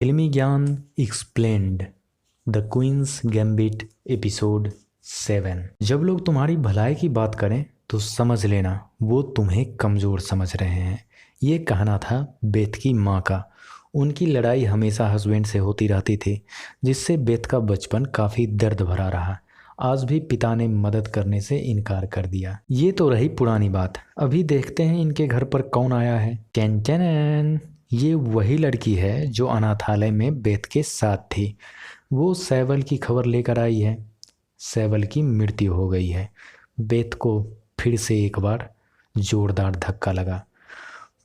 फिल्मी Gyaan explained the Queen's Gambit episode 7। जब लोग तुम्हारी भलाई की बात करें तो समझ लेना वो तुम्हें कमज़ोर समझ रहे हैं। ये कहना था बेथ की माँ का। उनकी लड़ाई हमेशा हस्बैंड से होती रहती थी, जिससे बेथ का बचपन काफ़ी दर्द भरा रहा। आज भी पिता ने मदद करने से इनकार कर दिया। ये तो रही पुरानी बात। अभी देखते हैं इनके घर पर कौन आया है। टेन टेन, ये वही लड़की है जो अनाथालय में बेथ के साथ थी। वो सैवल की खबर लेकर आई है। सैवल की मृत्यु हो गई है। बेथ को फिर से एक बार जोरदार धक्का लगा,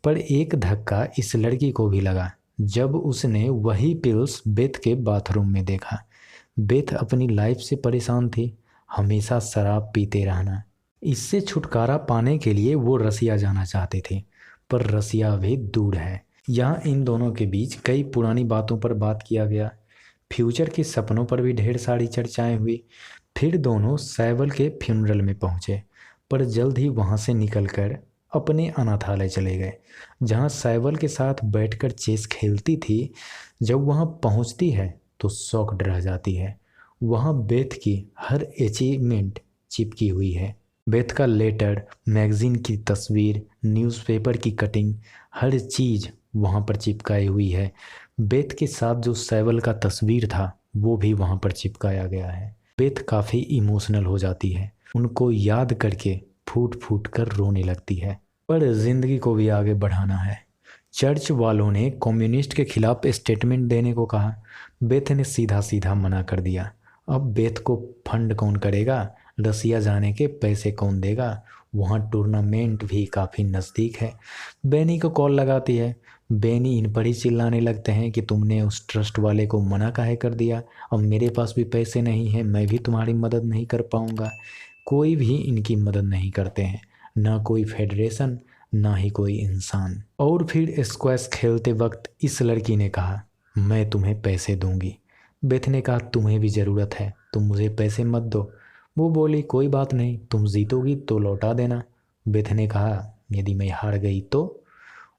पर एक धक्का इस लड़की को भी लगा जब उसने वही पिल्स बेथ के बाथरूम में देखा। बेथ अपनी लाइफ से परेशान थी, हमेशा शराब पीते रहना। इससे छुटकारा पाने के लिए वो रसिया जाना चाहते थे, पर रसिया भी दूर है। यहाँ इन दोनों के बीच कई पुरानी बातों पर बात किया गया। फ्यूचर के सपनों पर भी ढेर सारी चर्चाएं हुई। फिर दोनों सैवल के फ्यूनरल में पहुंचे, पर जल्द ही वहां से निकलकर अपने अनाथालय चले गए, जहां सैवल के साथ बैठकर चेस खेलती थी। जब वहां पहुंचती है तो शॉक्ड रह जाती है। वहां बेथ की हर अचीवमेंट चिपकी हुई है। बेथ का लेटर, मैगजीन की तस्वीर, न्यूज़पेपर की कटिंग, हर चीज़ वहाँ पर चिपकाई हुई है। बेथ के साथ जो सैवल का तस्वीर था वो भी वहाँ पर चिपकाया गया है। बेथ काफ़ी इमोशनल हो जाती है, उनको याद करके फूट फूट कर रोने लगती है। पर जिंदगी को भी आगे बढ़ाना है। चर्च वालों ने कम्युनिस्ट के खिलाफ स्टेटमेंट देने को कहा। बेथ ने सीधा सीधा मना कर दिया। अब बेथ को फंड कौन करेगा, रसिया जाने के पैसे कौन देगा। वहाँ टूर्नामेंट भी काफ़ी नज़दीक है। बेनी को कॉल लगाती है। बेनी इन पर ही चिल्लाने लगते हैं कि तुमने उस ट्रस्ट वाले को मना काहे कर दिया। अब मेरे पास भी पैसे नहीं हैं, मैं भी तुम्हारी मदद नहीं कर पाऊँगा। कोई भी इनकी मदद नहीं करते हैं, ना कोई फेडरेशन, ना ही कोई इंसान। और फिर स्क्वैश खेलते वक्त इस लड़की ने कहा, मैं तुम्हें पैसे दूंगी। बेथ ने कहा, तुम्हें भी ज़रूरत है, तुम मुझे पैसे मत दो। वो बोली, कोई बात नहीं, तुम जीतोगी तो लौटा देना। बेथ ने कहा, यदि मैं हार गई तो?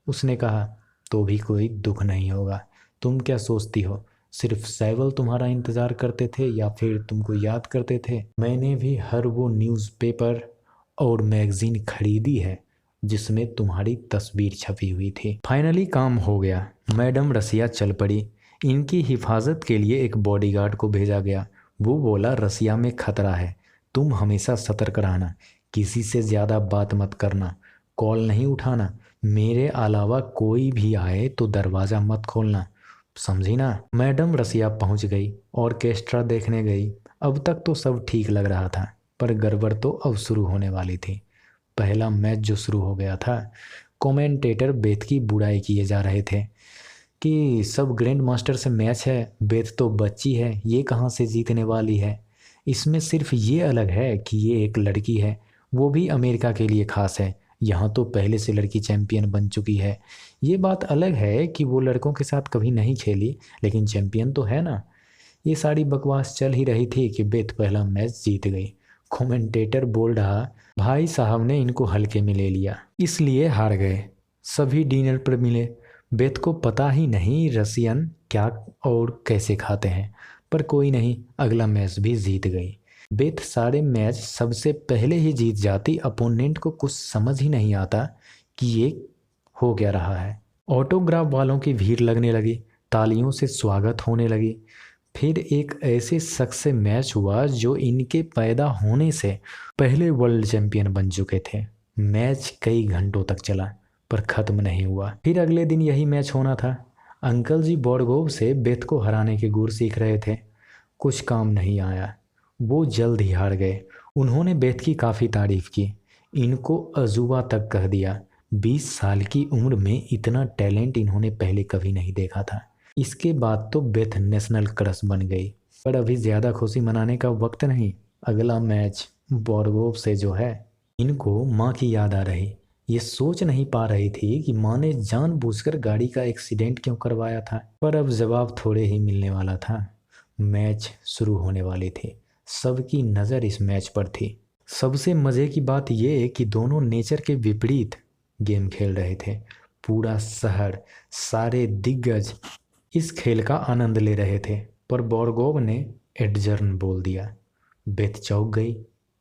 उसने कहा, तो भी कोई दुख नहीं होगा। तुम क्या सोचती हो, सिर्फ सैवल तुम्हारा इंतज़ार करते थे या फिर तुमको याद करते थे? मैंने भी हर वो न्यूज़पेपर और मैगज़ीन खरीदी है जिसमें तुम्हारी तस्वीर छपी हुई थी। फाइनली काम हो गया। मैडम रसिया चल पड़ी। इनकी हिफाजत के लिए एक बॉडीगार्ड को भेजा गया। वो बोला, रसिया में खतरा है, तुम हमेशा सतर्क रहना, किसी से ज़्यादा बात मत करना, कॉल नहीं उठाना, मेरे अलावा कोई भी आए तो दरवाज़ा मत खोलना, समझी ना? मैडम रसिया पहुंच गई, ऑर्केस्ट्रा देखने गई। अब तक तो सब ठीक लग रहा था, पर गड़बड़ तो अब शुरू होने वाली थी। पहला मैच जो शुरू हो गया था, कमेंटेटर बेथ की बुराई किए जा रहे थे कि सब ग्रैंड मास्टर से मैच है, बेथ तो बच्ची है, ये कहाँ से जीतने वाली है। इसमें सिर्फ ये अलग है कि ये एक लड़की है, वो भी अमेरिका के लिए खास है। यहाँ तो पहले से लड़की चैंपियन बन चुकी है। ये बात अलग है कि वो लड़कों के साथ कभी नहीं खेली, लेकिन चैंपियन तो है ना। ये सारी बकवास चल ही रही थी कि बेथ पहला मैच जीत गई। कमेंटेटर बोल रहा, भाई साहब ने इनको हल्के में ले लिया, इसलिए हार गए। सभी डिनर पर मिले। बेथ को पता ही नहीं रसियन क्या और कैसे खाते हैं, पर कोई नहीं, अगला मैच भी जीत गई। बेथ सारे मैच सबसे पहले ही जीत जाती। अपोनेंट को कुछ समझ ही नहीं आता कि ये हो क्या रहा है। ऑटोग्राफ वालों की भीड़ लगने लगी, तालियों से स्वागत होने लगी। फिर एक ऐसे शख्स से मैच हुआ जो इनके पैदा होने से पहले वर्ल्ड चैंपियन बन चुके थे। मैच कई घंटों तक चला, पर ख़त्म नहीं हुआ। फिर अगले दिन यही मैच होना था। अंकल जी बोर्गोव से बेथ को हराने के गुर सीख रहे थे। कुछ काम नहीं आया, वो जल्द ही हार गए। उन्होंने बेथ की काफ़ी तारीफ की, इनको अजूबा तक कह दिया। 20 साल की उम्र में इतना टैलेंट इन्होंने पहले कभी नहीं देखा था। इसके बाद तो बेथ नेशनल क्रश बन गई। पर अभी ज़्यादा खुशी मनाने का वक्त नहीं। अगला मैच बोर्गोव से जो है। इनको माँ की याद आ रही। ये सोच नहीं पा रही थी कि माँ ने जानबूझकर गाड़ी का एक्सीडेंट क्यों करवाया था, पर अब जवाब थोड़े ही मिलने वाला था। मैच शुरू होने वाली थी। सबकी नज़र इस मैच पर थी। सबसे मज़े की बात यह कि दोनों नेचर के विपरीत गेम खेल रहे थे। पूरा शहर, सारे दिग्गज इस खेल का आनंद ले रहे थे, पर बोर्गोव ने एडजर्न बोल दिया। बेथ चौंक गई।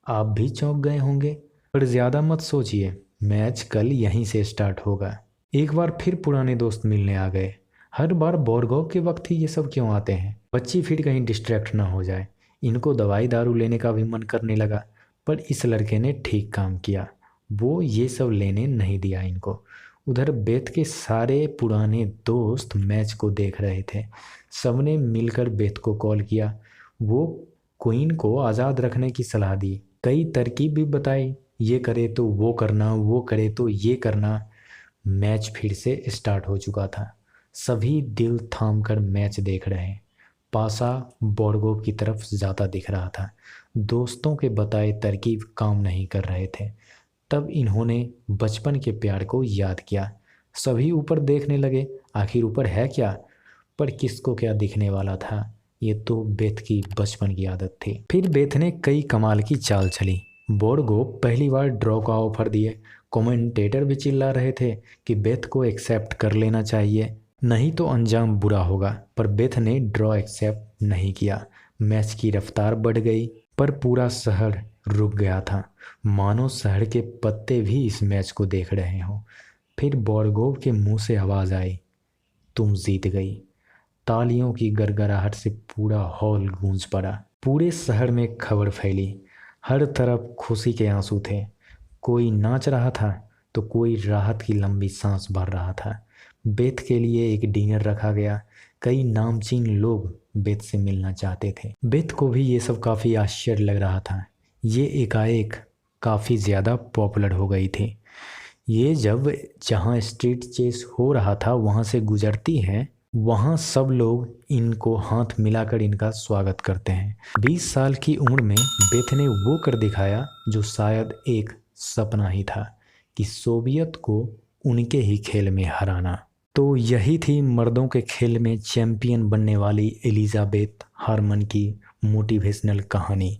आप भी चौंक गए होंगे, पर ज़्यादा मत सोचिए, मैच कल यहीं से स्टार्ट होगा। एक बार फिर पुराने दोस्त मिलने आ गए। हर बार बोर्गोव के वक्त ही ये सब क्यों आते हैं? बच्ची फिर कहीं डिस्ट्रैक्ट ना हो जाए। इनको दवाई दारू लेने का भी मन करने लगा, पर इस लड़के ने ठीक काम किया, वो ये सब लेने नहीं दिया इनको। उधर बेथ के सारे पुराने दोस्त मैच को देख रहे थे। सबने मिलकर बेथ को कॉल किया। वो क्वीन को आज़ाद रखने की सलाह दी, कई तरकीब भी बताई, ये करे तो वो करना, वो करे तो ये करना। मैच फिर से स्टार्ट हो चुका था। सभी दिल थाम कर मैच देख रहे हैं। पासा बोर्गोव की तरफ ज़्यादा दिख रहा था। दोस्तों के बताए तरकीब काम नहीं कर रहे थे। तब इन्होंने बचपन के प्यार को याद किया। सभी ऊपर देखने लगे, आखिर ऊपर है क्या? पर किसको क्या दिखने वाला था? ये तो बेथ की बचपन की आदत थी। फिर बेथ ने कई कमाल की चाल चली। बोर्गोव पहली बार ड्रॉ का ऑफर दिए। कमेंटेटर भी चिल्ला रहे थे कि बेथ को एक्सेप्ट कर लेना चाहिए, नहीं तो अंजाम बुरा होगा। पर बेथ ने ड्रॉ एक्सेप्ट नहीं किया। मैच की रफ्तार बढ़ गई, पर पूरा शहर रुक गया था, मानो शहर के पत्ते भी इस मैच को देख रहे हों। फिर बोर्गोव के मुंह से आवाज़ आई, तुम जीत गई। तालियों की गड़गड़ाहट से पूरा हॉल गूंज पड़ा। पूरे शहर में खबर फैली। हर तरफ खुशी के आंसू थे। कोई नाच रहा था तो कोई राहत की लंबी सांस भर रहा था। बेथ के लिए एक डिनर रखा गया। कई नामचीन लोग बेथ से मिलना चाहते थे। बेथ को भी ये सब काफ़ी आश्चर्य लग रहा था। ये एकाएक काफ़ी ज़्यादा पॉपुलर हो गई थी। ये जब जहाँ स्ट्रीट चेस हो रहा था वहाँ से गुजरती है, वहाँ सब लोग इनको हाथ मिलाकर इनका स्वागत करते हैं। 20 साल की उम्र में बेथ ने वो कर दिखाया जो शायद एक सपना ही था, कि सोवियत को उनके ही खेल में हराना। तो यही थी मर्दों के खेल में चैंपियन बनने वाली एलिजाबेथ हार्मन की मोटिवेशनल कहानी।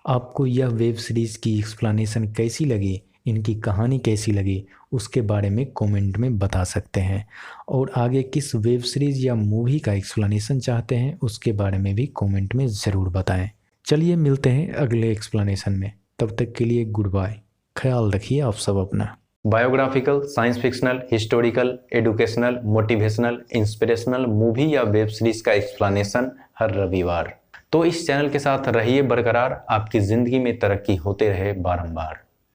आपको यह वेब सीरीज़ की एक्सप्लेनेशन कैसी लगी, इनकी कहानी कैसी लगी, उसके बारे में कमेंट में बता सकते हैं। और आगे किस वेब सीरीज़ या मूवी का एक्सप्लेनेशन चाहते हैं उसके बारे में भी कमेंट में ज़रूर बताएं। चलिए मिलते हैं अगले एक्सप्लेनेशन में, तब तक के लिए गुड बाय। ख्याल रखिए आप सब अपना। Biographical, science fictional, historical, educational, motivational, inspirational movie या वेब सीरीज का एक्सप्लेनेशन हर रविवार। तो इस चैनल के साथ रहिए बरकरार, आपकी ज़िंदगी में तरक्की होते रहे बारंबार।